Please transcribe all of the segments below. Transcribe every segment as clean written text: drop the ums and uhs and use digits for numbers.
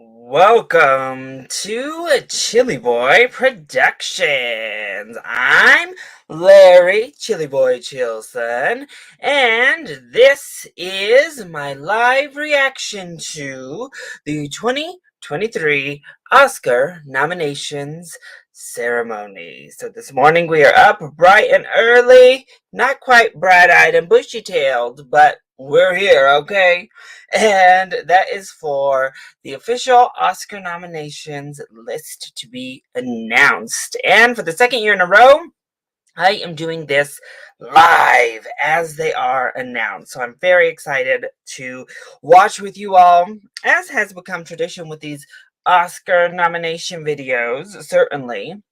Welcome to Chili Boy Productions. I'm Larry Chili Boy Chilson, and this is my live reaction to the 2023 Oscar nominations ceremony. So this morning we are up bright and early, not quite bright-eyed and bushy-tailed, but we're here, okay? And that is for the official Oscar nominations list to be announced. And for the second year in a row, I am doing this live as they are announced. So I'm very excited to watch with you all, as has become tradition with these Oscar nomination videos, certainly.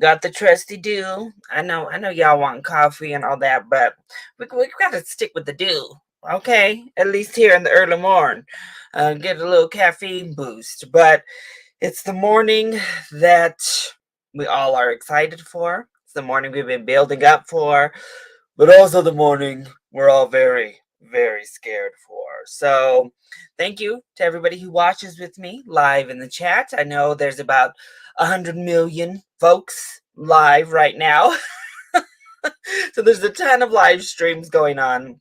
Got the trusty dew. I know y'all want coffee and all that, but we gotta stick with the dew. Okay, at least here in the early morning, get a little caffeine boost. But it's the morning that we all are excited for. It's the morning we've been building up for, but also the morning we're all very, very scared for. So, thank you to everybody who watches with me live in the chat. I know there's about 100 million folks live right now. So there's a ton of live streams going on.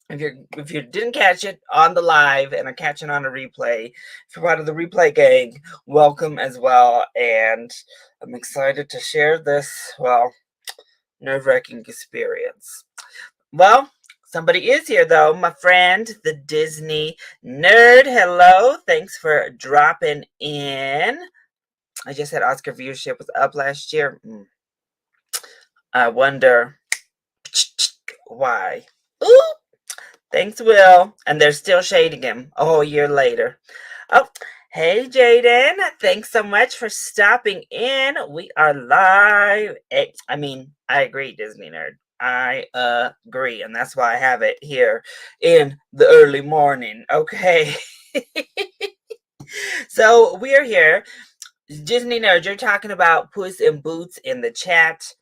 If you didn't catch it on the live and are catching on a replay, if you're part of the replay gang, welcome as well. And I'm excited to share this, well, nerve-wracking experience. Well, somebody is here though, my friend, the Disney nerd. Hello, thanks for dropping in. I just said Oscar viewership was up last year. I wonder why. Ooh, thanks, Will. And they're still shading him a whole year later. Oh, hey, Jaden. Thanks so much for stopping in. We are live. I agree, Disney Nerd. I agree. And that's why I have it here in the early morning. Okay. So we are here. Disney Nerd, you're talking about Puss in Boots in the chat.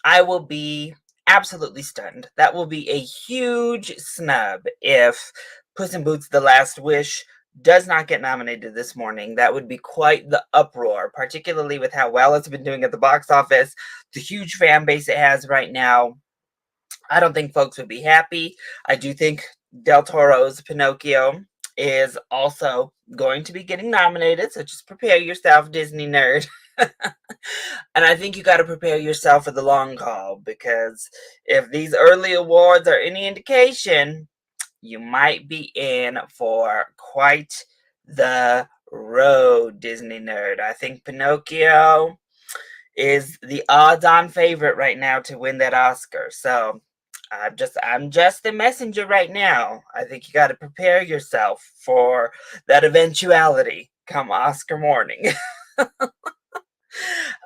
I will be absolutely stunned. That will be a huge snub if Puss in Boots: The Last Wish does not get nominated this morning. That would be quite the uproar, particularly with how well it's been doing at the box office, the huge fan base it has right now. I don't think folks would be happy. I do think Del Toro's Pinocchio is also going to be getting nominated, so just prepare yourself, Disney nerd. And I think you got to prepare yourself for the long haul, because if these early awards are any indication, you might be in for quite the road, Disney nerd. I think Pinocchio is the odds-on favorite right now to win that Oscar. So I'm just the messenger right now. I think you got to prepare yourself for that eventuality come Oscar morning.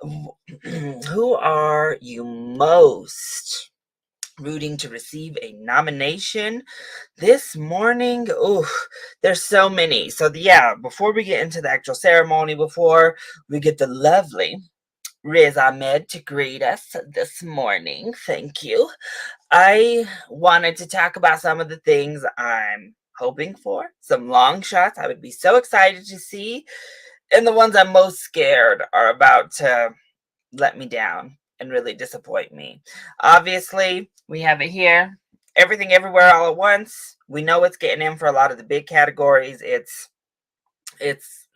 Who are you most rooting to receive a nomination this morning? Oh, there's so many. So yeah, before we get into the actual ceremony, before we get the lovely Riz Ahmed to greet us this morning, thank you, I wanted to talk about some of the things I'm hoping for, some long shots I would be so excited to see, and the ones I'm most scared are about to let me down and really disappoint me. Obviously, we have it here. Everything Everywhere All at Once. We know it's getting in for a lot of the big categories. It's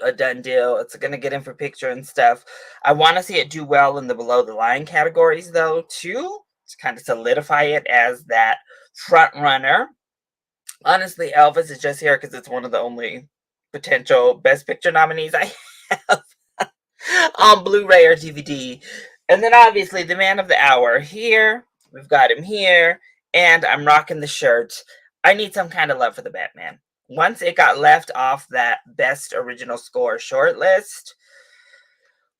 a done deal. It's going to get in for picture and stuff. I want to see it do well in the below the line categories though, too, to kind of solidify it as that front runner. Honestly, Elvis is just here because it's one of the only potential Best Picture nominees I have on Blu-ray or DVD. And then obviously the man of the hour here. We've got him here. And I'm rocking the shirt. I need some kind of love for the Batman. Once it got left off that Best Original Score shortlist,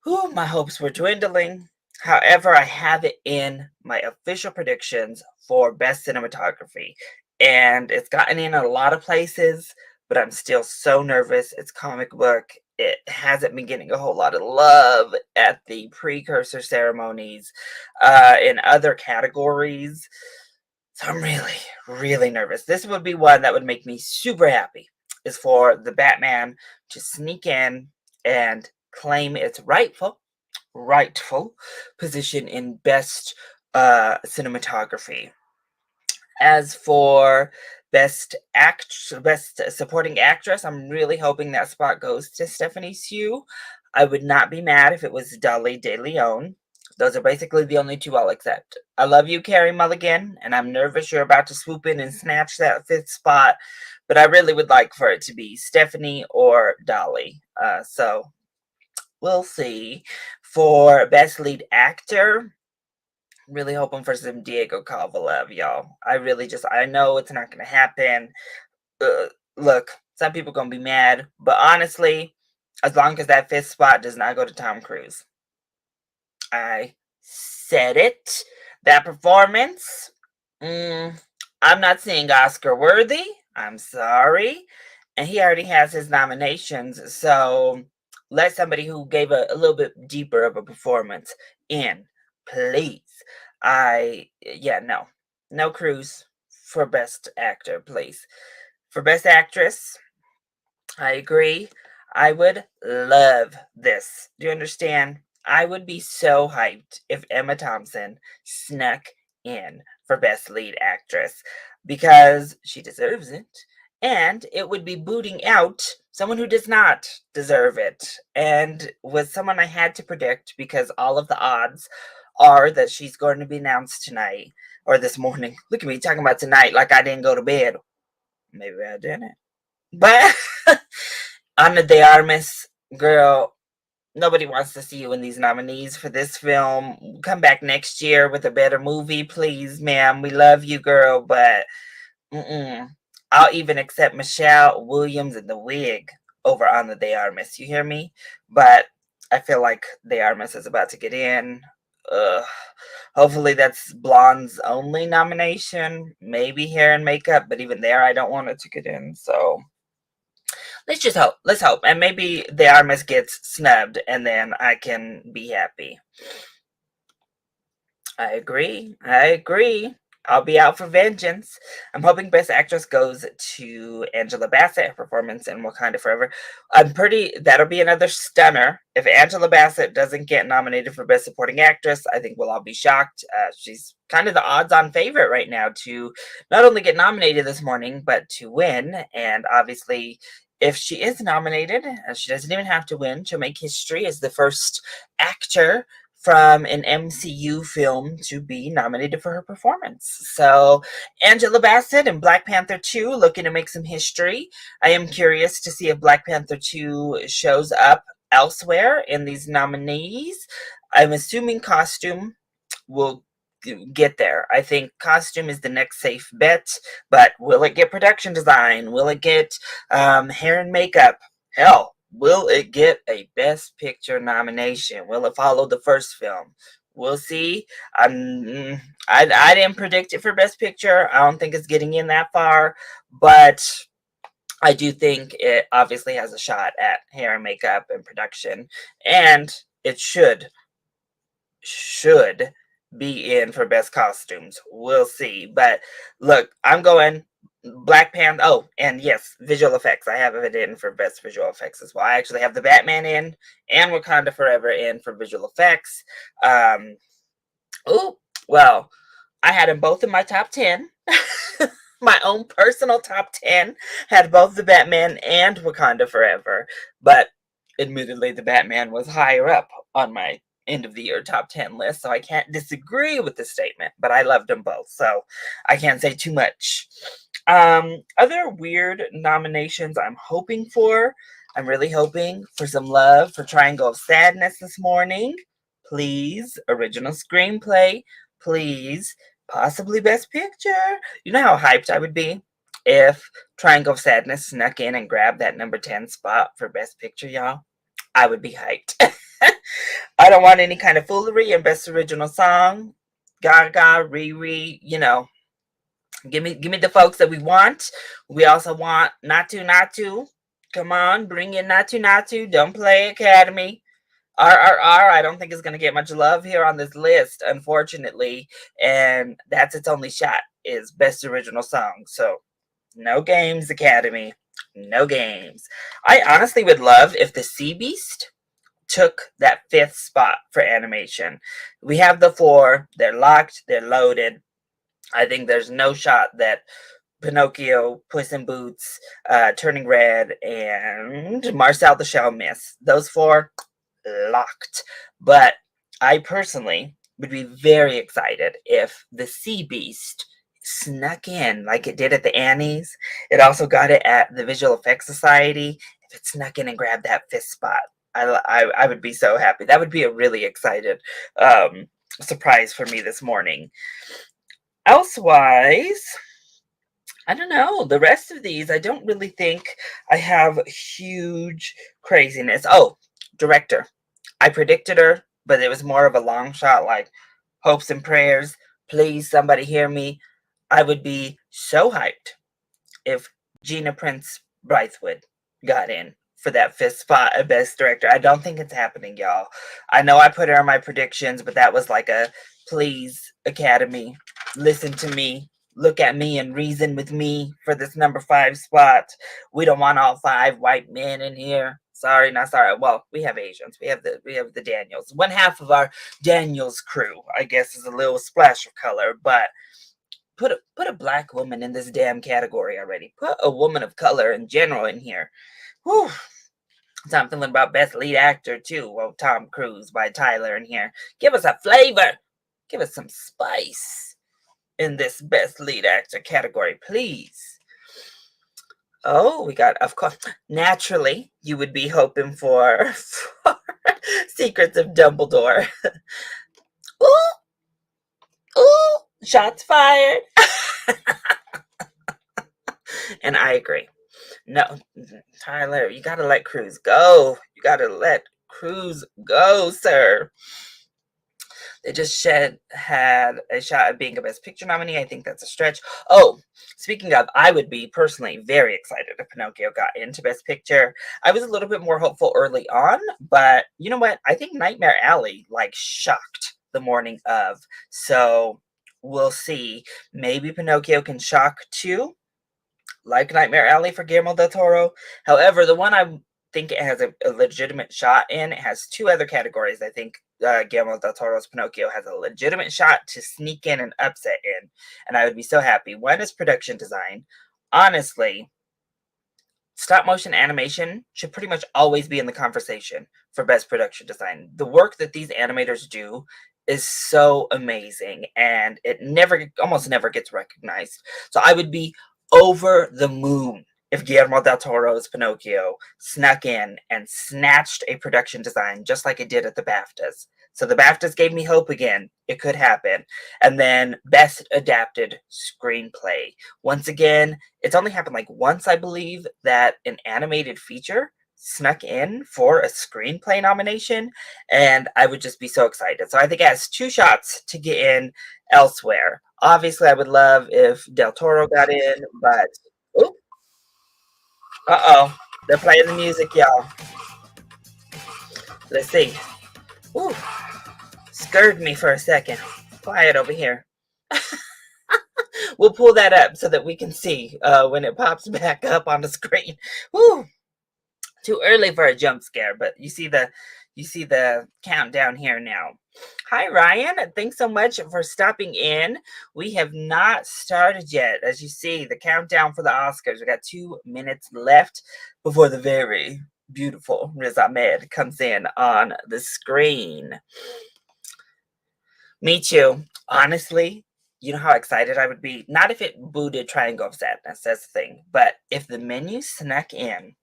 my hopes were dwindling. However, I have it in my official predictions for Best Cinematography. And it's gotten in a lot of places, but I'm still so nervous. It's comic book. It hasn't been getting a whole lot of love at the precursor ceremonies in other categories. So I'm really, really nervous. This would be one that would make me super happy, is for the Batman to sneak in and claim its rightful position in best cinematography. As for best supporting actress, I'm really hoping that spot goes to Stephanie Sue. I would not be mad if it was Dolly De Leon. Those are basically the only two I'll accept. I love you, Carrie Mulligan, and I'm nervous you're about to swoop in and snatch that fifth spot, but I really would like for it to be Stephanie or Dolly. So we'll see. For best lead actor, really hoping for some Diego Kovalev, y'all. I know it's not going to happen. Look, some people going to be mad, but honestly, as long as that fifth spot does not go to Tom Cruise. I said it. That performance, I'm not saying Oscar worthy. I'm sorry. And he already has his nominations, so let somebody who gave a little bit deeper of a performance in, please. No Cruise for best actor, please. For best actress, I agree. I would love this. Do you understand? I would be so hyped if Emma Thompson snuck in for best lead actress because she deserves it. And it would be booting out someone who does not deserve it. And was someone I had to predict because all of the odds are that she's going to be announced tonight or this morning. Look at me talking about tonight like I didn't go to bed. Maybe I didn't. But Ana de Armas, girl, nobody wants to see you in these nominees for this film. Come back next year with a better movie, please, ma'am. We love you, girl, but I'll even accept Michelle Williams in the wig over Ana de Armas. You hear me? But I feel like de Armas is about to get in. Ugh. Hopefully that's Blonde's only nomination. Maybe hair and makeup, but even there, I don't want it to get in. So let's just hope. Let's hope. And maybe the Armas gets snubbed and then I can be happy. I agree. I'll be out for vengeance. I'm hoping Best Actress goes to Angela Bassett, her performance in Wakanda Forever. That'll be another stunner. If Angela Bassett doesn't get nominated for Best Supporting Actress, I think we'll all be shocked. She's kind of the odds-on favorite right now to not only get nominated this morning, but to win. And obviously, if she is nominated, she doesn't even have to win. She'll make history as the first actor from an MCU film to be nominated for her performance. So, Angela Bassett in Black Panther 2 looking to make some history. I am curious to see if Black Panther 2 shows up elsewhere in these nominees. I'm assuming costume will get there. I think costume is the next safe bet, but will it get production design? Will it get hair and makeup? Hell, will it get a Best Picture nomination? Will it follow the first film? We'll see. I didn't predict it for Best Picture. I don't think it's getting in that far, but I do think it obviously has a shot at hair and makeup and production, and it should be in for best costumes. We'll see. But look, I'm going Black Panther. Oh, and yes, visual effects. I have it in for best visual effects as well. I actually have the Batman in and Wakanda Forever in for visual effects. Well, I had them both in my top 10. My own personal top 10 had both the Batman and Wakanda Forever. But admittedly, the Batman was higher up on my end of the year top 10 list, so I can't disagree with the statement, but I loved them both, so I can't say too much. Other weird nominations I'm really hoping for some love for Triangle of Sadness this morning. Please, original screenplay. Please, possibly Best Picture. You know how hyped I would be if Triangle of Sadness snuck in and grabbed that number 10 spot for Best Picture, y'all? I would be hyped. I don't want any kind of foolery in Best Original Song. Gaga, Riri, give me the folks that we want. We also want Natu. Come on, bring in Natu. Don't play Academy. RRR, I don't think is going to get much love here on this list, unfortunately. And that's its only shot, is Best Original Song. So, no games, Academy. No games. I honestly would love if the Sea Beast took that fifth spot for animation. We have the four, they're locked, they're loaded. I think there's no shot that Pinocchio, Puss in Boots, Turning Red, and Marcel the Shell miss. Those four locked. But I personally would be very excited if the Sea Beast snuck in like it did at the Annies. It also got it at the Visual Effects Society. If it snuck in and grabbed that fifth spot, I would be so happy. That would be a really excited surprise for me this morning. Elsewise, I don't know. The rest of these, I don't really think I have huge craziness. Oh, director. I predicted her, but it was more of a long shot, like hopes and prayers. Please, somebody hear me. I would be so hyped if Gina Prince Brightwood got in for that fifth spot of Best Director. I don't think it's happening, y'all. I know I put her in my predictions, but that was like a please, Academy, listen to me. Look at me and reason with me for this number 5 spot. We don't want all 5 white men in here. Sorry, not sorry. Well, we have Asians. We have the Daniels. One half of our Daniels crew, I guess, is a little splash of color, but put a black woman in this damn category already. Put a woman of color in general in here. Whew. So I'm feeling about best lead actor too. Well, Tom Cruise by Tyler in here. Give us a flavor. Give us some spice in this best lead actor category, please. Oh, we got, of course, naturally, you would be hoping for Secrets of Dumbledore. Ooh, ooh, shots fired. And I agree. No, Tyler, you gotta let Cruz go. You gotta let Cruz go, sir. They just had a shot at being a Best Picture nominee. I think that's a stretch. Oh, speaking of, I would be personally very excited if Pinocchio got into Best Picture. I was a little bit more hopeful early on, but you know what? I think Nightmare Alley like shocked the morning of. So we'll see. Maybe Pinocchio can shock too, like Nightmare Alley for Guillermo del Toro. However, the one I think it has a legitimate shot in, it has 2 other categories. I think Guillermo del Toro's Pinocchio has a legitimate shot to sneak in and upset in, and I would be so happy. One is production design. Honestly, stop motion animation should pretty much always be in the conversation for best production design. The work that these animators do is so amazing, and it almost never gets recognized. So I would be over the moon if Guillermo del Toro's Pinocchio snuck in and snatched a production design just like it did at the BAFTAs. So the BAFTAs gave me hope again. It could happen. And then Best Adapted Screenplay. Once again, it's only happened like once, I believe, that an animated feature snuck in for a screenplay nomination, and I would just be so excited. So I think it has 2 shots to get in elsewhere. Obviously, I would love if Del Toro got in, but oh, uh-oh, they're playing the music, y'all. Let's see. Ooh, scared me for a second. Quiet over here. We'll pull that up so that we can see when it pops back up on the screen. Ooh, too early for a jump scare, but you see the countdown here now. Hi Ryan, thanks so much for stopping in. We have not started yet. As you see, the countdown for the Oscars. We got 2 minutes left before the very beautiful Riz Ahmed comes in on the screen. Me too. Honestly, you know how excited I would be? Not if it booted Triangle of Sadness, that's the thing, but if the menu snuck in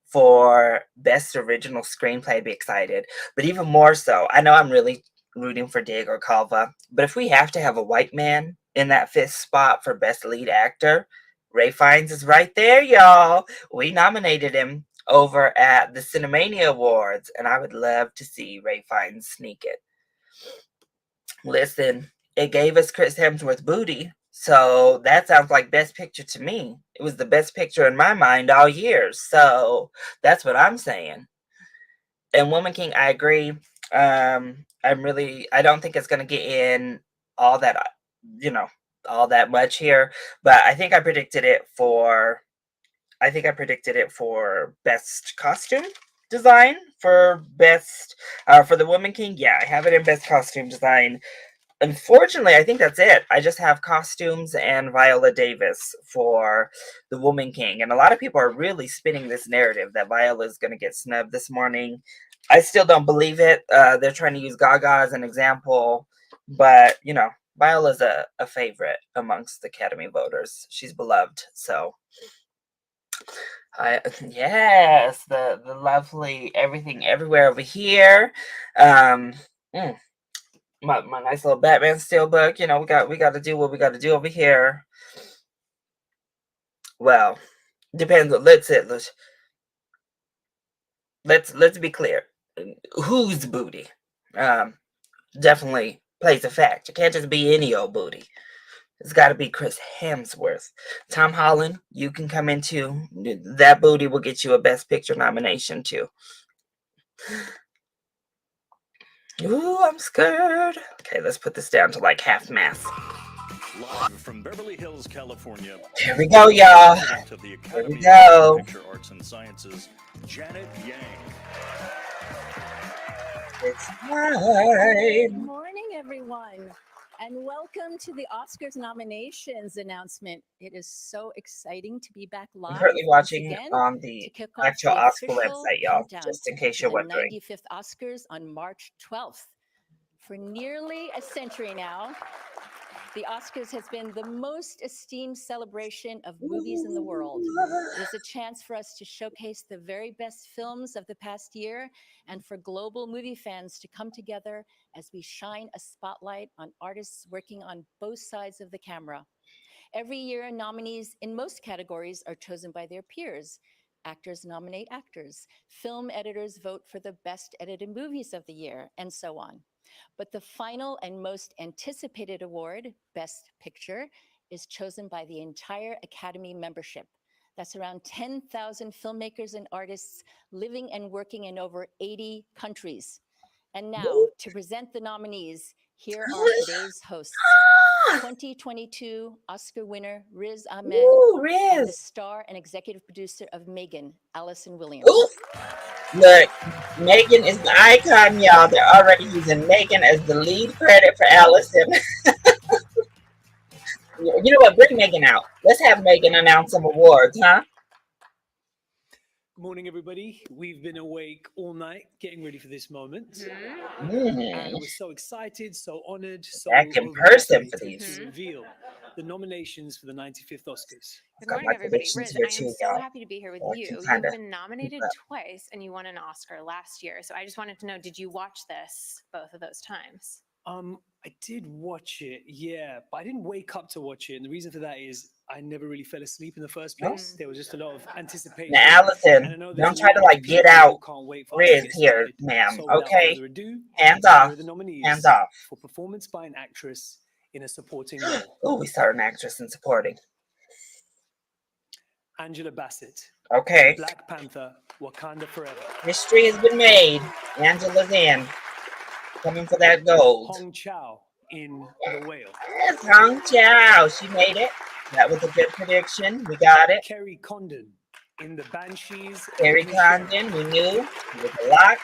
for Best Original Screenplay, I'd be excited. But even more so, I know I'm really rooting for Diego Calva, but if we have to have a white man in that 5th spot for Best Lead Actor, Ray Fiennes is right there, y'all. We nominated him over at the Cinemania Awards, and I would love to see Ray Fiennes sneak it. Listen, it gave us Chris Hemsworth booty, so that sounds like Best Picture to me. It was the best picture in my mind all year, so that's what I'm saying. And Woman King, I agree. I don't think it's gonna get in all that, you know, all that much here, but I think I predicted it for I think I predicted it for best costume design for for the Woman King. Yeah, I have it in best costume design. Unfortunately, I think that's it. I just have costumes and Viola Davis for the Woman King. And a lot of people are really spinning this narrative that Viola is going to get snubbed this morning. I still don't believe it. They're trying to use Gaga as an example. But, Viola's a favorite amongst the Academy voters. She's beloved. So, yes, the lovely Everything Everywhere over here. Um, mm, my nice little Batman steelbook. We got to do what we got to do over here. Well, depends. Let's be clear. Whose booty? Definitely plays a fact. It can't just be any old booty. It's got to be Chris Hemsworth. Tom Holland, you can come into that booty will get you a Best Picture nomination too. Ooh, I'm scared. Okay, let's put this down to like half mast. Live from Beverly Hills, California. Here we go, y'all. Here we go. Picture Arts and Sciences, Janet Yang. It's time. Good morning, everyone, and welcome to the Oscars nominations announcement. It is so exciting to be back live. I'm currently watching on the actual Oscar website, y'all, just in case you're wondering. The 95th Oscars on March 12th. For nearly a century now, the Oscars has been the most esteemed celebration of movies in the world. It is a chance for us to showcase the very best films of the past year and for global movie fans to come together as we shine a spotlight on artists working on both sides of the camera. Every year, nominees in most categories are chosen by their peers. Actors nominate actors. Film editors vote for the best edited movies of the year, and so on. But the final and most anticipated award, Best Picture, is chosen by the entire Academy membership. That's around 10,000 filmmakers and artists living and working in over 80 countries. And now, to present the nominees, here are today's hosts. 2022 Oscar winner Riz Ahmed, and the star and executive producer of Megan, Allison Williams. Ooh. Look, Megan is the icon, y'all. They're already using Megan as the lead credit for Allison. You know what? Bring Megan out. Let's have Megan announce some awards, huh? Good morning, everybody. We've been awake all night getting ready for this moment. And we're so excited, so honored, so back in person for these. to reveal the nominations for the 95th Oscars. Good morning, everybody. Riz, I am so happy to be here with you. You've been nominated twice and you won an Oscar last year. So I just wanted to know, did you watch this both of those times? I did watch it, yeah, but I didn't wake up to watch it. And the reason for that is I never really fell asleep in the first place. There was just a lot of anticipation. Now, Allison, don't try to like get out. Riz here, ma'am. Okay, hands off. Hands off. For performance by an actress in a supporting role. Oh, we saw an actress in supporting. Angela Bassett. Okay. Black Panther, Wakanda Forever. History has been made. Angela's in. Coming for that gold. Hong Chow in The Whale. Yes, Hong Chow. She made it. That was a good prediction. We got it. Kerry Condon in The Banshees. Kerry Condon, we knew. It was a lot.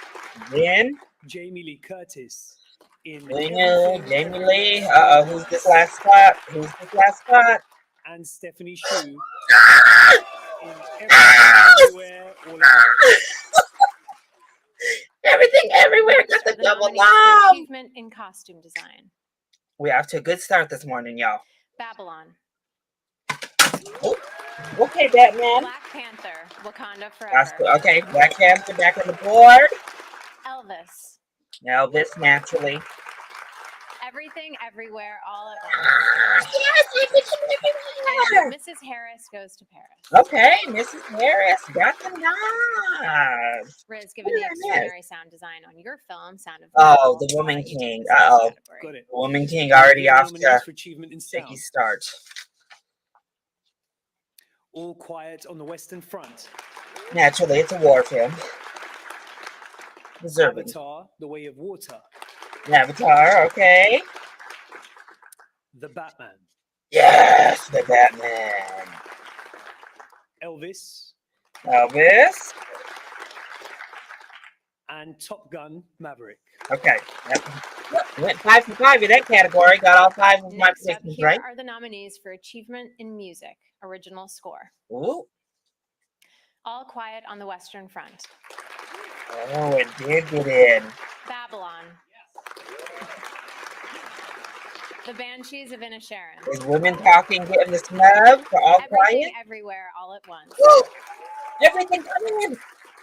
Then Jamie Lee Curtis in we knew. Jamie Lee. Uh-oh, who's this last spot? Who's this last spot? And Stephanie Hsu in Everywhere, All at Once. Everything Everywhere got the double nominees love. for achievement in costume design. We're off to a good start this morning, y'all. Babylon. Oh, okay, Batman. Black Panther, Wakanda Forever. Okay, Black Panther back on the board. Elvis. Elvis, naturally. Everything, Everywhere, All at Once. Yes, Everything Everywhere. And Mrs. Harris Goes to Paris. Okay, Mrs. Harris got the nod. Riz, given the extraordinary sound design on your film, Sound of Oh, Metal, The Woman you take King. this next Uh-oh. category. Got it. The Woman King already off to Nominees for achievement in a sound. shaky start. All Quiet on the Western Front. Naturally, it's a war film. Deserving. Avatar, The Way of Water. Avatar, okay. The Batman. Yes, the Batman. Elvis, Elvis. and Top Gun Maverick. Okay. Yep. Went 5 for 5 in that category. Got all 5 of my Next up, predictions here right. are the nominees for Achievement in Music, Original Score. Ooh. All Quiet on the Western Front. Oh, it did get in. Babylon. The Banshees of Inisherin. Is Women Talking getting the snub for All Everything, Quiet? Everywhere, All at Once. Everything coming in.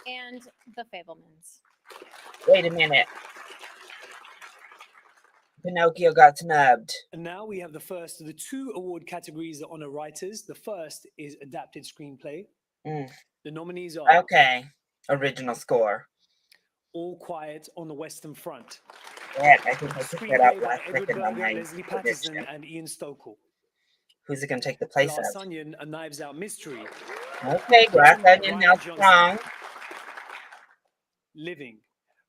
And The Fablemans. Wait a minute. Pinocchio got snubbed. And now we have the first of the 2 award categories that honor writers. The first is Adapted Screenplay. The nominees are Okay. Original score. All Quiet on the Western Front. Yeah, I think I took that out Screenplay by last Edward second on Berger, my Leslie prediction. Patterson, and Ian Stokell. Who's it going to take the place Glass of? Onion, A Knives Out Mystery. Okay, Glass Written by Onion Ryan now Johnson. strong. Living,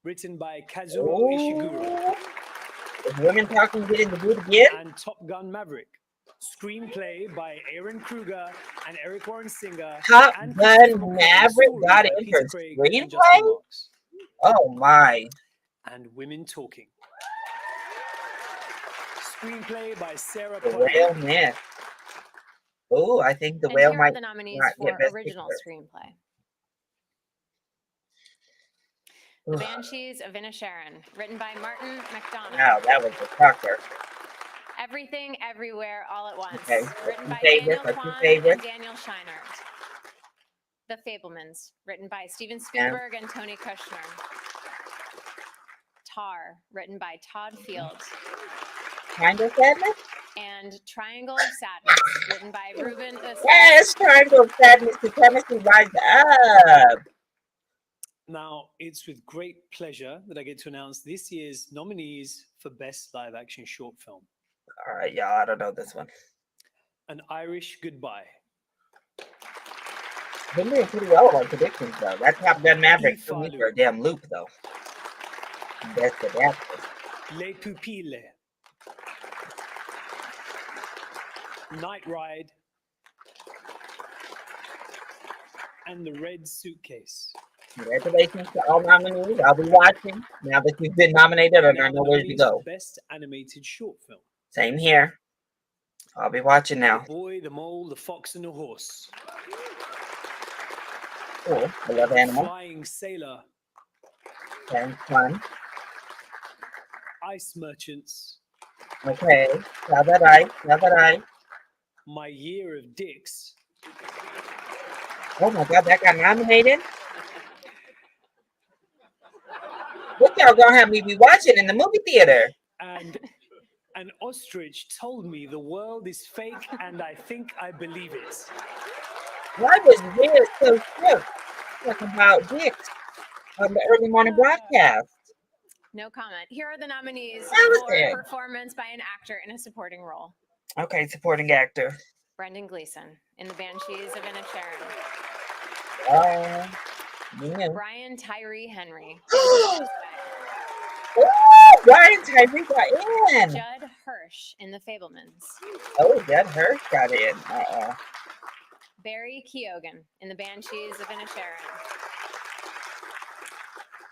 written by Kazuo Ishiguro. Is Women Talking getting the boot again? And Top Gun Maverick. Screenplay by Aaron Kruger and Eric Warren Singer. Top and Gun Christopher McQuarrie. Maverick Story got by in Peter for Craig and Justin screenplay? Marks. Oh my. And Women Talking. Screenplay by Sarah The Potter. Whale Myth. Oh, I think the And whale here are might the nominees not for get best Original picture. Screenplay. The Banshees of Inisherin, written by Martin McDonough. Wow, that was a shocker. Everything, Everywhere, All at Once, Okay, written by favorites, Daniel our two Kwan and favorites. Daniel Scheinert. The Fablemans, written by Steven Spielberg and Tony Kushner. Tar, written by Todd Field. Kind of sadness? And Triangle of Sadness, written by Ruben Östlund. Yes, Triangle of Sadness, the chemistry rise up. Now, it's with great pleasure that I get to announce this year's nominees for Best Live Action Short Film. All right, y'all, I don't know this one. An Irish Goodbye. Been doing pretty well on predictions, though. That Top Gun Maverick threw me for a damn loop, though. That's adapted. Les Pupilles. Night Ride. And The Red Suitcase. Congratulations to all nominees. I'll be watching now that you've been nominated and I know where to go. Best Animated Short Film. Same here. I'll be watching now. The Boy, the Mole, the Fox, and the Horse. Cool. I love animals. Flying Sailor. Sounds fun. Ice Merchants. Okay. Now that I. My Year of Dicks. Oh my god, that got nominated? What y'all gonna have me be watching in the movie theater? And an ostrich told me the world is fake and I think I believe it. Why was Weird so shook? Talking about dicks on the early morning broadcast. No comment. Here are the nominees Allison. for performance by an actor in a supporting role. Okay, supporting actor. Brendan Gleeson in The Banshees of Inisherin. Yeah. Brian Tyree Henry. Oh, Brian Tyree got in. Judd Hirsch in The Fablemans. Oh, Judd Hirsch got in. Barry Keoghan in The Banshees of Inisherin.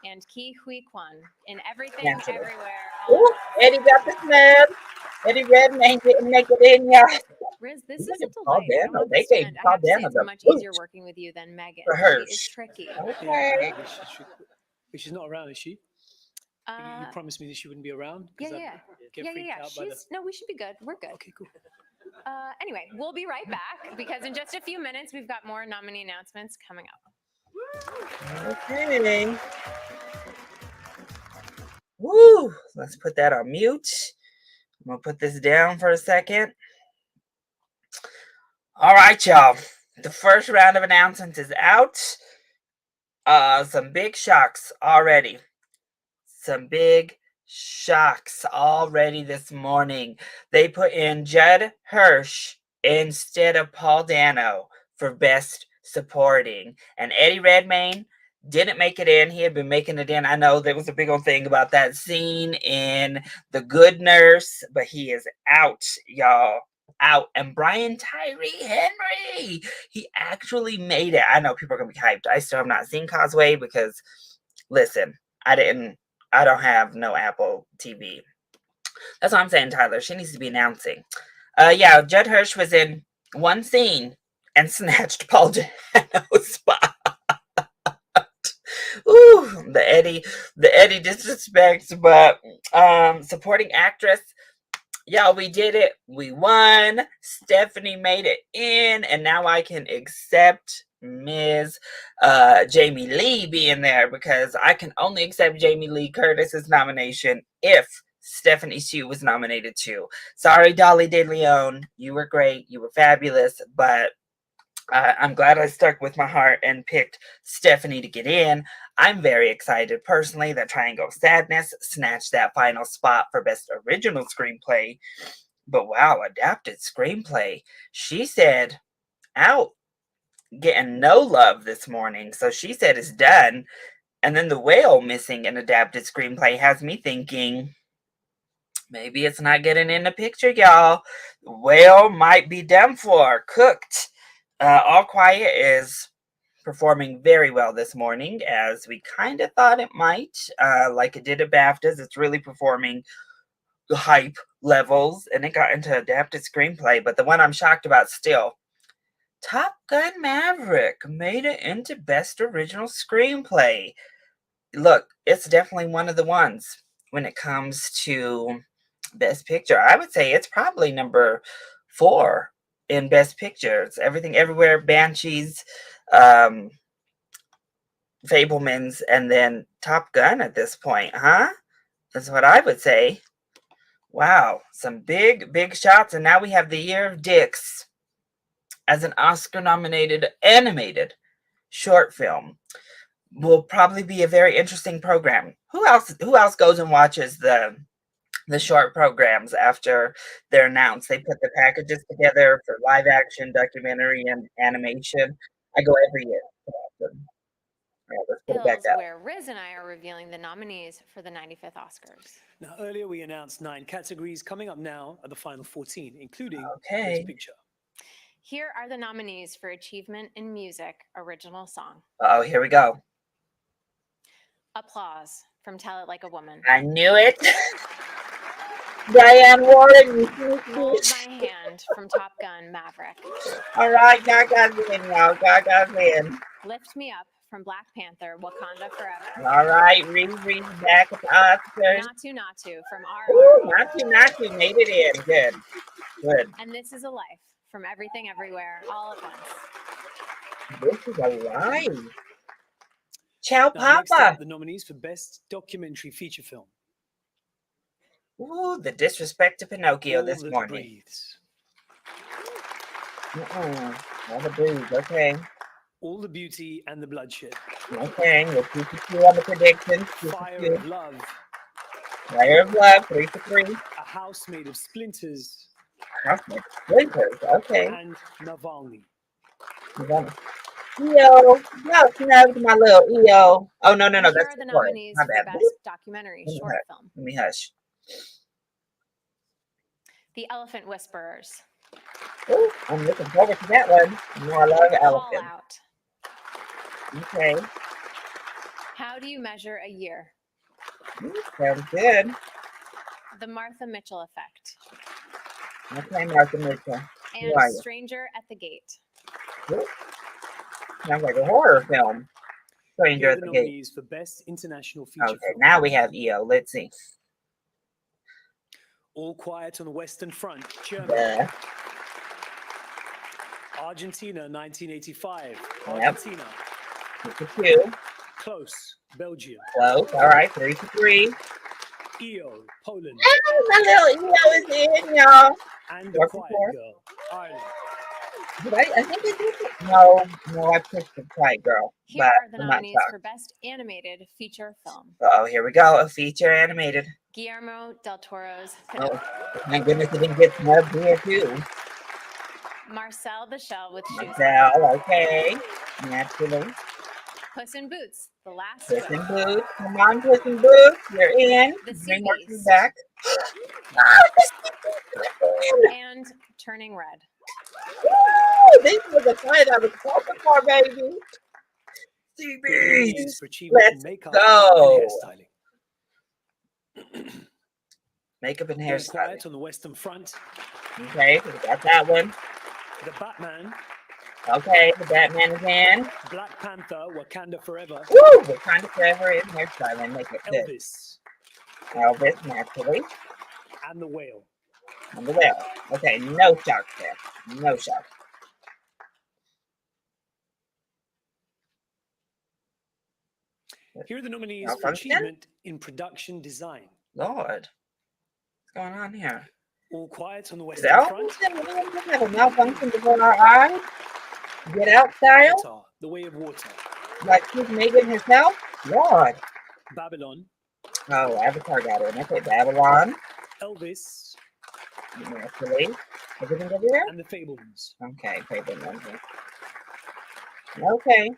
And Ki Hui Kwan in Everything, Naturally. Everywhere. Ooh, Eddie got the snub. Eddie Redmayne didn't make it in, y'all. Riz, this is a Paul delight. I don't Dano. want They this to gave end. Paul I have to say Dano it's the much boot easier working with you than Megan. for She Hirsch. is tricky. Okay. She's not around, is she? You promised me that she wouldn't be around? Yeah. No, we should be good. We're good. Okay, cool. Anyway, we'll be right back because in just a few minutes, we've got more nominee announcements coming up. Okay. Woo! Let's put that on mute. I'm gonna put this down for a second. All right, y'all. The first round of announcements is out. Some big shocks already. This morning. They put in Judd Hirsch instead of Paul Dano for Best Supporting. And Eddie Redmayne didn't make it in. He had been making it in. I know there was a big old thing about that scene in The Good Nurse, but he is out, y'all. out. And Brian Tyree Henry, he actually made it. I know people are going to be hyped. I still have not seen Causeway because, listen, I don't have no Apple TV. That's what I'm saying, Tyler. She needs to be announcing. Yeah, Judd Hirsch was in one scene and snatched Paul Dano's spot. Ooh, the Eddie disrespects, but supporting actress, y'all, we did it. We won. Stephanie made it in, and now I can accept Ms. Jamie Lee being there because I can only accept Jamie Lee Curtis's nomination if Stephanie Hsu was nominated too. Sorry, Dolly De Leon. You were great. You were fabulous, but I'm glad I stuck with my heart and picked Stephanie to get in. I'm very excited personally that Triangle of Sadness snatched that final spot for Best Original Screenplay. But wow, adapted screenplay. She said out, getting no love this morning. So she said it's done. And then The Whale missing an adapted screenplay has me thinking maybe it's not getting in the picture, y'all. Whale might be done for, cooked. All Quiet is performing very well this morning, as we kind of thought it might, like it did at BAFTAs. It's really performing hype levels, and it got into adapted screenplay. But the one I'm shocked about still, Top Gun Maverick made it into Best Original Screenplay. Look, it's definitely one of the ones when it comes to Best Picture. I would say it's probably number 4 in Best Pictures. Everything Everywhere, Banshees, Fablemans, and then Top Gun at this point, huh? That's what I would say. Wow, some big, big shots. And now we have The Year of Dicks as an Oscar-nominated animated short film. Will probably be a very interesting program. Who else goes and watches the short programs after they're announced? They put the packages together for live action, documentary, and animation. I go every year to watch them. All right, let's put it back Hills, up. where Riz and I are revealing the nominees for the 95th Oscars. Now, earlier we announced 9 categories. Coming up now are the final 14, including Okay. Best Picture. Here are the nominees for Achievement in Music Original Song. Oh, here we go. Applause from Tell It Like a Woman. I knew it. Diane Warren. Hold My Hand from Top Gun Maverick. All right, Gaga's in, y'all. Gaga's in. Lift Me Up from Black Panther, Wakanda Forever. All right, Reed back at the Oscars. Not to from Ooh, R. Natu made it in. Good. And This Is a Life from Everything Everywhere All at Once. This is a lie. Ciao, Now, next Papa. up, the nominees for Best Documentary Feature Film. Ooh, the disrespect to Pinocchio All this That morning. Breathes. All the breeze. Okay. All the Beauty and the Bloodshed. Okay. We'll keep you on the predictions. Fire of Love. Fire of Love, 3 for 3. A House Made of Splinters. Splinters. Okay. And Navalny. EO. No, snubbed my little EO. Oh, no. Here That's are the important. nominees My for bad. Best Documentary Let me Short hush. Film. Let me hush. The Elephant Whisperers. Ooh, I'm looking forward to that one. You know I love Call elephants. Out. Okay. How Do You Measure a Year? Sounds good. The Martha Mitchell Effect. Okay, Martha Mitchell. And Who are you? Stranger at the Gate. Ooh, sounds like a horror film. Stranger Here are at the the Gate. nominees for Best International Feature Okay, Film. now we have EO. Let's see. All Quiet on the Western Front, Germany. Yeah. Argentina, 1985. Yep. Argentina. 2. Close, Belgium. Close. All right, 3 for 3. EO, Poland. Oh, my little EO is in, y'all. And 4 The for Quiet 4. Girl, Ireland. Did I think I did it. No, I picked the Quiet Girl. Here But are the I'm not nominees shocked. for Best Animated Feature Film. Oh, here we go. A feature animated. Guillermo del Toro's Oh, Pinocchio. thank goodness it didn't get snubbed here, too. Marcel the Shell with Shoes. Marcel, okay. Naturally. Puss in Boots, the last Puss one. in Boots. Come on, Puss in Boots. You're in. The Sea Bring Martin Beast. back. Ah, the Sea Beast. And Turning Red. Woo! This was a fight I was hoping for, baby. Sea The nominees Beast. for achievement in Let's makeup go. and hairstyling. Makeup and All hairstyling. Quiet on the Western Front. Okay, we got that one. The Batman. Okay, the Batman is in. Black Panther, Wakanda Forever. Woo! Wakanda Forever is hairstyling. Make it good. Elvis. Elvis, naturally. And The Whale. And the whale. Okay, no sharks there. No sharks. Here are the nominees for Malfunction? achievement in production design. Lord. What's going on here? All Quiet on the Is Western Front. Elvis have a malfunction before our eyes? Get out style? Avatar, The Way of Water. Like she's Megan herself? Lord. Babylon. Oh, Avatar got it. Okay, Babylon. Elvis. Naturally. Everything over there? And The Fablemans. Okay, Fablemans. Okay.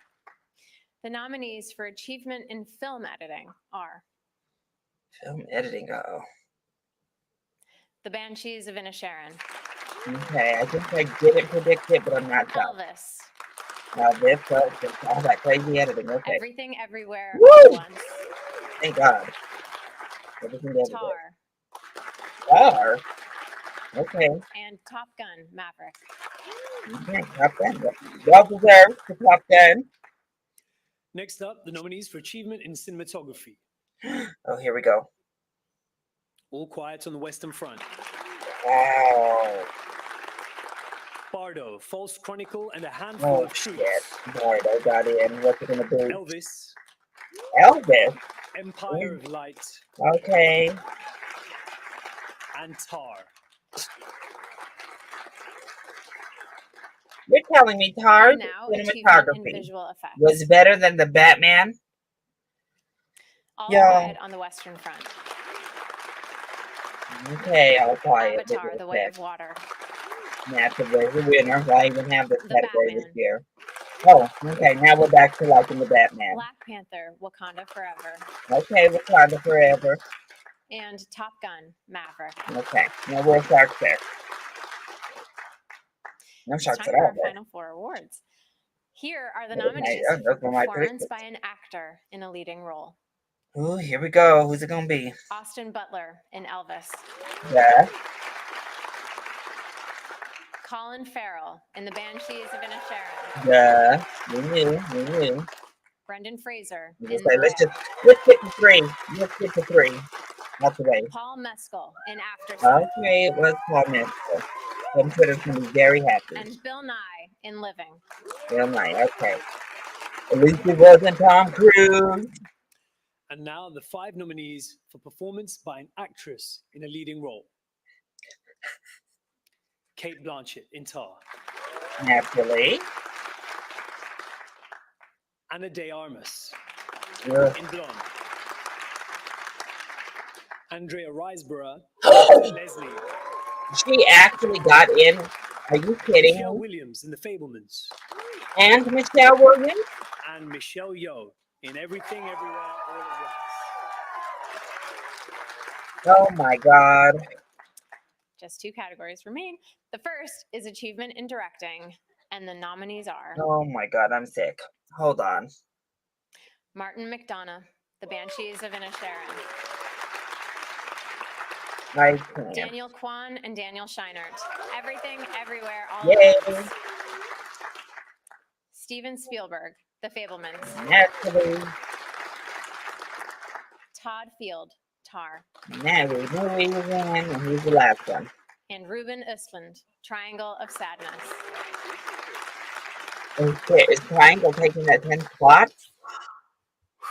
The nominees for achievement in film editing are Film editing, uh-oh. The Banshees of Inisherin, Okay, I think I didn't predict it, but I'm not sure. Elvis, Now this, all that crazy editing. Okay. Everything Everywhere Woo! All at Once, Thank God. Everything everywhere. Tar, Tar. Okay. and Top Gun Maverick. Okay, Top Gun. Well deserved for Top Gun. Next up, the nominees for achievement in cinematography. Oh, here we go. All Quiet on the Western Front. Wow. Bardo, False Chronicle, and a Handful Oh, of shit. Truths. Bardo got in. What's it gonna be? Elvis. Elvis. Empire of Light. Okay. And Tar. You're telling me Tar's And now achievement in cinematography visual effects. was better than the Batman? All Yeah. Quiet on the Western Front, Okay, I'll quiet. Avatar, The Way of Water, Naturally, the winner. Why even have this The category this Batman. year? Oh, okay. Now we're back to liking the Batman. Black Panther, Wakanda Forever, Okay, Wakanda Forever. and Top Gun Maverick. Okay, no more sharks there. No It's sharks time at for all. our There. final four awards. Here are the Those are my- nominees those for were my performance predictions. by an actor in a leading role. Ooh, here we go. Who's it gonna be? Austin Butler in Elvis, Yeah. Colin Farrell in The Banshees of Inisherin, Yeah. We knew. Brendan Fraser We in just The say, Whale, let's get to three. Let's get to three. That's the way. Paul Mescal in Aftersun, Okay, it was Paul Mescal. I'm sure it's gonna be very happy. and Bill Nye in Living. Real nice. Okay. At least it wasn't Tom Cruise. And now the 5 nominees for performance by an actress in a leading role. Kate Blanchett in Tar. Naturally. Anna de Armas Ugh. in Blonde. Andrea Riseborough, Oh, Leslie. she actually got in. Are you kidding Michelle me? Williams in The Fablemans. And Michelle Williams? And Michelle Yeoh in Everything Everywhere All at Once. Oh my God. Just 2 categories remain. The first is achievement in directing, and the nominees are Oh my God, I'm sick. Hold on. Martin McDonough, The Banshees of Inisherin, I can't. Daniel Kwan and Daniel Scheinert, Everything Everywhere All Yay. at Once, Steven Spielberg, The Fablemans, Naturally. Todd Field, Tar, Now we knew he was in, and he's the last one. and Ruben Östlund, Triangle of Sadness. Okay, is Triangle taking that 10 spot?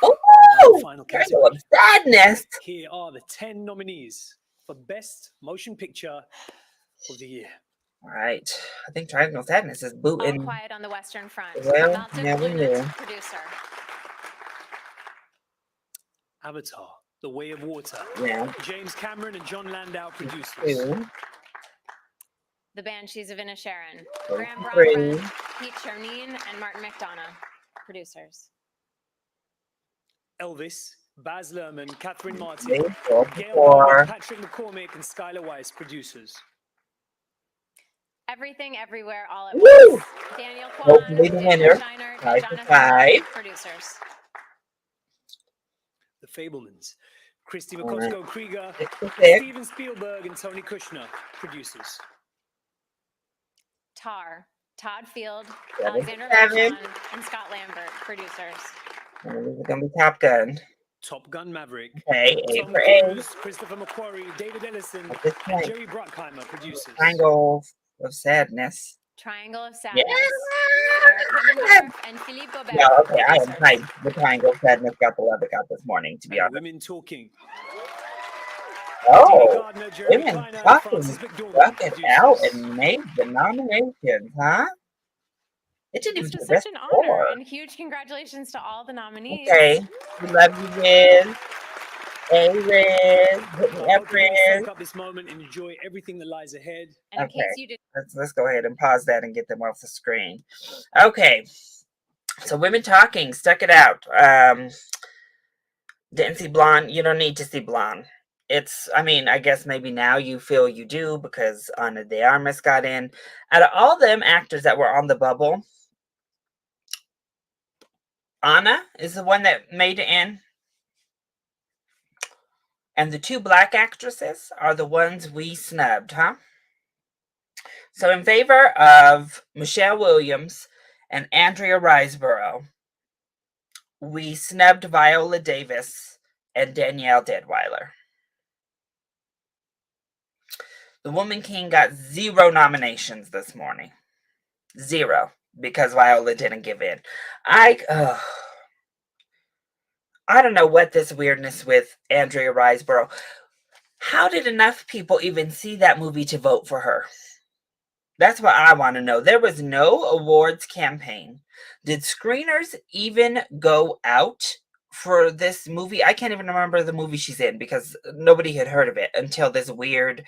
Now the Oh! final Triangle of category. Sadness! Here are the 10 nominees for Best Motion Picture of the Year. Alright. I think Triangle of Sadness is All booting. Quiet on the Western Front, Well, Malte never Blumert, knew. producer, Avatar, The Way of Water. Yeah. James Cameron and John Landau, producers. Two. The Banshees of Inisherin, Those Graham three. Broadbent, Pete Chernine, and Martin McDonough, producers. Elvis, Baz Luhrmann, Catherine Martin, They go Gail before. Bowman, Patrick McCormick, and Skylar Weiss, producers. Everything, Everywhere, All at Woo! Once. Daniel Kwan, Hopefully the Daniel winner. Scheinert, and 5 for Jonathan 5. Long, producers. The Fablemans, Christy All right. Makosko Krieger, 6 for 6. Steven Spielberg, and Tony Kushner, producers. Tar, Todd Field, 7 for Alexander 7. Vachon, and Scott Lambert, producers. And this is going to be Top Gun. Top Gun Maverick, Okay, 8 Tom for 8. Cruise, Christopher McQuarrie, David Ellison, At this and point, Jerry Bruckheimer, producers. Triangle of Sadness. Triangle of Yeah! Sadness. Eric Himmendorf and Philippe Gobert, Yeah, okay, I am producers. hyped. The Triangle of Sadness got the love it got this morning, to be And honest. Women Talking, Oh, Dina Gardner, Jeremy women Kleiner, and fucking Frances McDormand, stuck it out producers. and made the nominations, huh? It didn't even This get was the best such an honor, score. and huge congratulations to all the nominees. Okay, we love you, Riz. Hey, Riz. Hit me I up, hope you all Riz. soak up this moment and enjoy everything that lies ahead. And in Okay. case you did Let's go ahead and pause that and get them off the screen. Okay, so women talking, stuck it out. Didn't see Blonde. You don't need to see Blonde. I mean, I guess maybe now you feel you do because Ana de Armas got in. Out of all them actors that were on the bubble, Ana is the one that made it in. And the 2 black actresses are the ones we snubbed, huh? So in favor of Michelle Williams and Andrea Riseborough, we snubbed Viola Davis and Danielle Deadweiler. The Woman King got 0 nominations this morning. 0, because Viola didn't give in. I don't know what this weirdness with Andrea Riseborough. How did enough people even see that movie to vote for her? That's what I want to know. There was no awards campaign. Did screeners even go out for this movie? I can't even remember the movie she's in because nobody had heard of it until this weird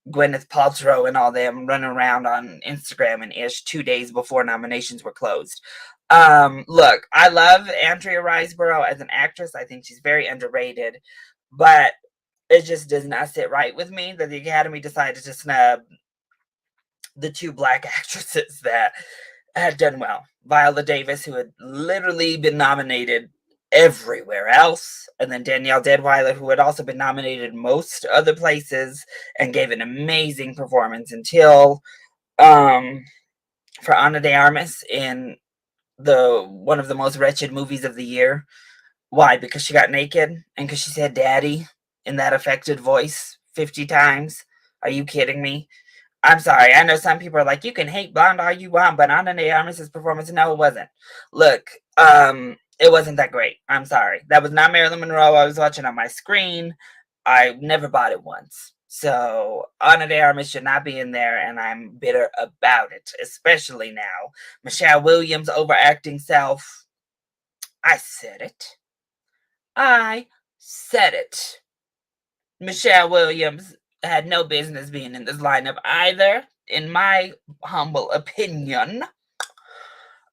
Gwyneth Paltrow and all them running around on Instagram and ish 2 days before nominations were closed. Look, I love Andrea Riseborough as an actress. I think she's very underrated, but it just does not sit right with me that the Academy decided to snub the 2 black actresses that had done well. Viola Davis, who had literally been nominated everywhere else, and then Danielle Deadweiler, who had also been nominated most other places and gave an amazing performance until for Ana de Armas in one of the most wretched movies of the year. Why? Because she got naked and because she said daddy in that affected voice 50 times. Are you kidding me? I'm sorry. I know some people are like, you can hate Blonde all you want, but Ana de Armas' performance, no, it wasn't. Look, it wasn't that great. I'm sorry. That was not Marilyn Monroe I was watching on my screen. I never bought it once. So Ana de Armas should not be in there, and I'm bitter about it, especially now. Michelle Williams overacting self. I said it. I said it. Michelle Williams had no business being in this lineup either, in my humble opinion.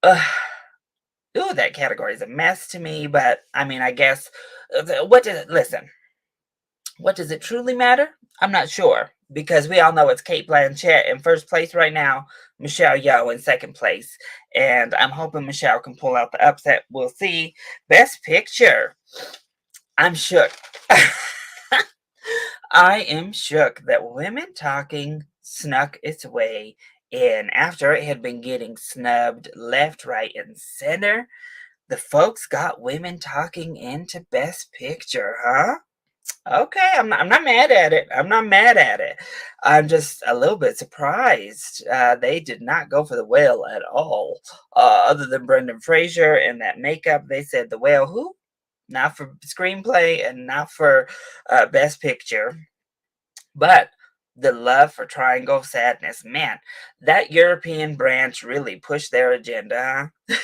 Ooh, that category is a mess to me, but I mean, I guess, what does it truly matter? I'm not sure, because we all know it's Cate Blanchett in first place right now, Michelle Yeoh in second place, and I'm hoping Michelle can pull out the upset. We'll see. Best Picture. I'm shook. I am shook that Women Talking snuck its way in after it had been getting snubbed left, right, and center. The folks got Women Talking into Best Picture, huh? Okay, I'm not mad at it. I'm not mad at it. I'm just a little bit surprised. They did not go for the whale at all. Other than Brendan Fraser and that makeup, they said the whale who? Not for screenplay and not for Best Picture. But the love for Triangle of Sadness, man, that European branch really pushed their agenda, huh?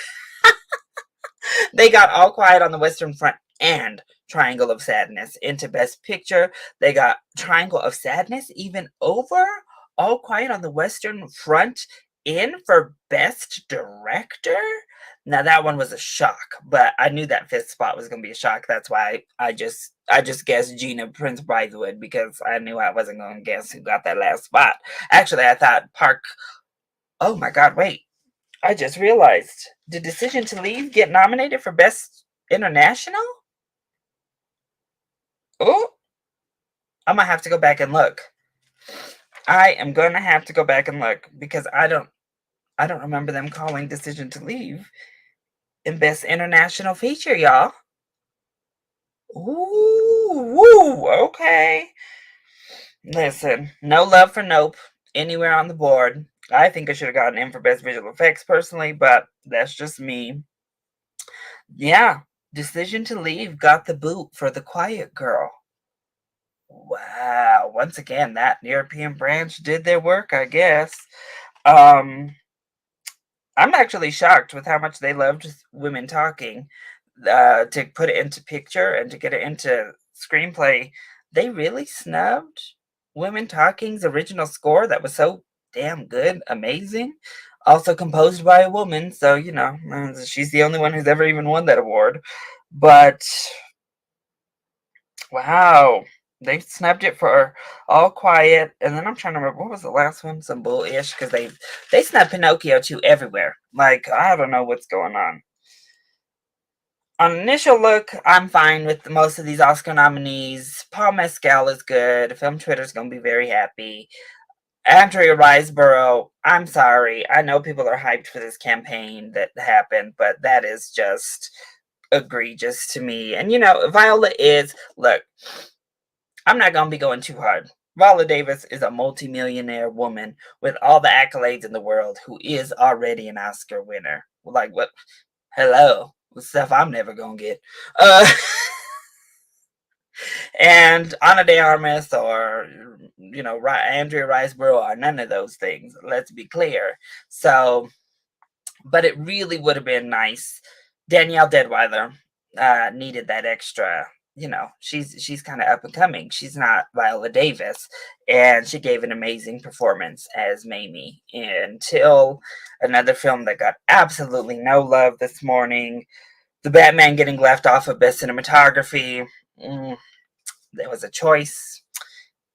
They got All Quiet on the Western Front and Triangle of Sadness into Best Picture. They got Triangle of Sadness even over All Quiet on the Western Front in for Best Director. Now that one was a shock, but I knew that fifth spot was going to be a shock. That's why I just guessed Gina Prince Bythewood, because I knew I wasn't going to guess who got that last spot. Actually, I thought Park. Oh my God! Wait, I just realized. Did Decision to Leave get nominated for Best International? Oh, I'm gonna have to go back and look. I am gonna have to go back and look, because I don't remember them calling Decision to Leave in Best International Feature, y'all. Ooh, woo, okay. Listen, no love for Nope anywhere on the board. I think I should have gotten in for Best Visual Effects personally, but that's just me. Yeah, Decision to Leave got the boot for The Quiet Girl. Wow, once again, that European branch did their work, I guess. I'm actually shocked with how much they loved women talking. To put it into picture and to get it into screenplay, they really snubbed Women Talking's original score that was so damn good, amazing. Also composed by a woman, so, she's the only one who's ever even won that award. But, wow, they snubbed it for All Quiet, and then I'm trying to remember, what was the last one? Some bull-ish, because they snubbed Pinocchio too everywhere. Like, I don't know what's going on. On initial look, I'm fine with most of these Oscar nominees. Paul Mescal is good. Film Twitter's going to be very happy. Andrea Riseborough, I'm sorry. I know people are hyped for this campaign that happened, but that is just egregious to me. And, Viola is, look, I'm not going to be going too hard. Viola Davis is a multimillionaire woman with all the accolades in the world who is already an Oscar winner. Like, what? Hello. Stuff I'm never gonna get. And Ana de Armas or Andrea Riseborough are none of those things. Let's be clear. So, but it really would have been nice. Danielle Deadwyler needed that extra. She's kind of up and coming. She's not Viola Davis, and she gave an amazing performance as Mamie. Until another film that got absolutely no love this morning, The Batman getting left off of Best Cinematography. There was a choice.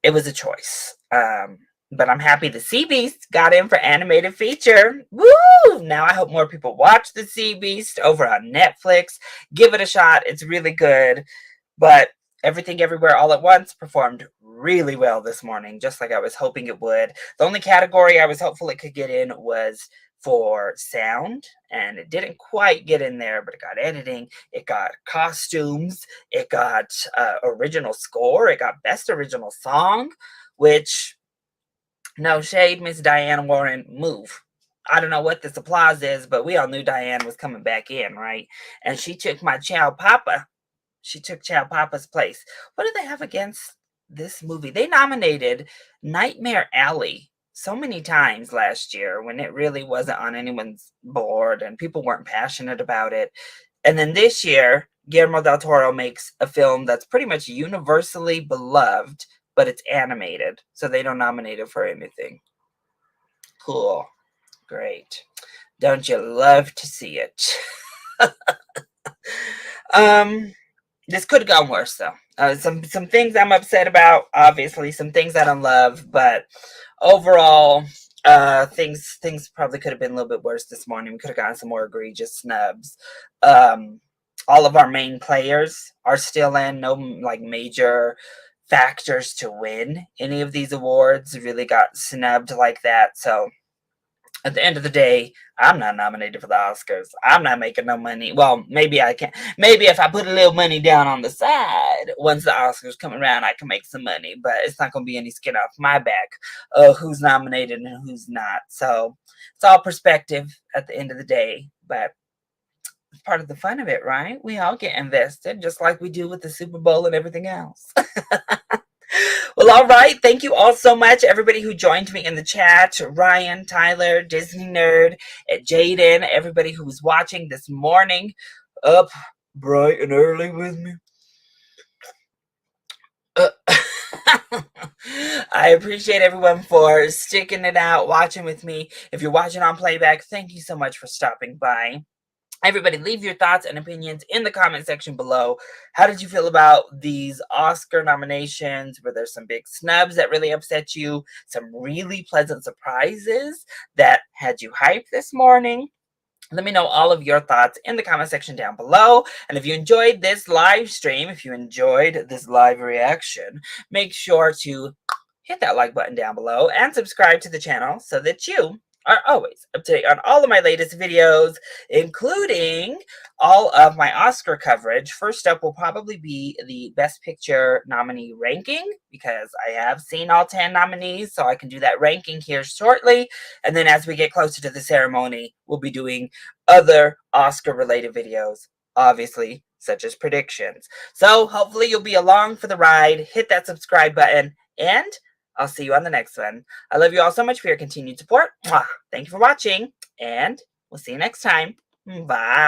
It was a choice. But I'm happy the Sea Beast got in for animated feature. Woo! Now I hope more people watch the Sea Beast over on Netflix. Give it a shot. It's really good. But Everything Everywhere All at Once performed really well this morning, just like I was hoping it would. The only category I was hopeful it could get in was for sound, and it didn't quite get in there, but it got editing, it got costumes, it got original score, it got Best Original Song, which, no shade, Miss Diane Warren, move. I don't know what this applause is, but we all knew Diane was coming back in, right? And she took my Chow Papa. She took Chow Papa's place. What do they have against this movie? They nominated Nightmare Alley so many times last year when it really wasn't on anyone's board and people weren't passionate about it. And then this year, Guillermo del Toro makes a film that's pretty much universally beloved, but it's animated, so they don't nominate it for anything. Cool. Great. Don't you love to see it? This could have gone worse, though. Some things I'm upset about, obviously, some things I don't love, but overall, things probably could have been a little bit worse this morning. We could have gotten some more egregious snubs. All of our main players are still in. No, major factors to win any of these awards really got snubbed like that. So at the end of the day, I'm not nominated for the Oscars. I'm not making no money. Well, maybe I can. Maybe if I put a little money down on the side, once the Oscars come around, I can make some money. But it's not going to be any skin off my back of who's nominated and who's not. So it's all perspective at the end of the day. But it's part of the fun of it, right? We all get invested, just like we do with the Super Bowl and everything else. Well, all right. Thank you all so much, everybody who joined me in the chat. Ryan, Tyler, Disney Nerd, Jaden, everybody who was watching this morning, up bright and early with me. I appreciate everyone for sticking it out, watching with me. If you're watching on playback, thank you so much for stopping by. Everybody, leave your thoughts and opinions in the comment section below. How did you feel about these Oscar nominations? Were there some big snubs that really upset you? Some really pleasant surprises that had you hyped this morning? Let me know all of your thoughts in the comment section down below. And if you enjoyed this live stream, if you enjoyed this live reaction, make sure to hit that like button down below and subscribe to the channel so that you are always up to date on all of my latest videos, including all of my Oscar coverage. First up will probably be the Best Picture nominee ranking, because I have seen all 10 nominees, so I can do that ranking here shortly. And then as we get closer to the ceremony, we'll be doing other Oscar-related videos, obviously, such as predictions. So hopefully you'll be along for the ride. Hit that subscribe button, and I'll see you on the next one. I love you all so much for your continued support. Mwah. Thank you for watching, and we'll see you next time. Bye.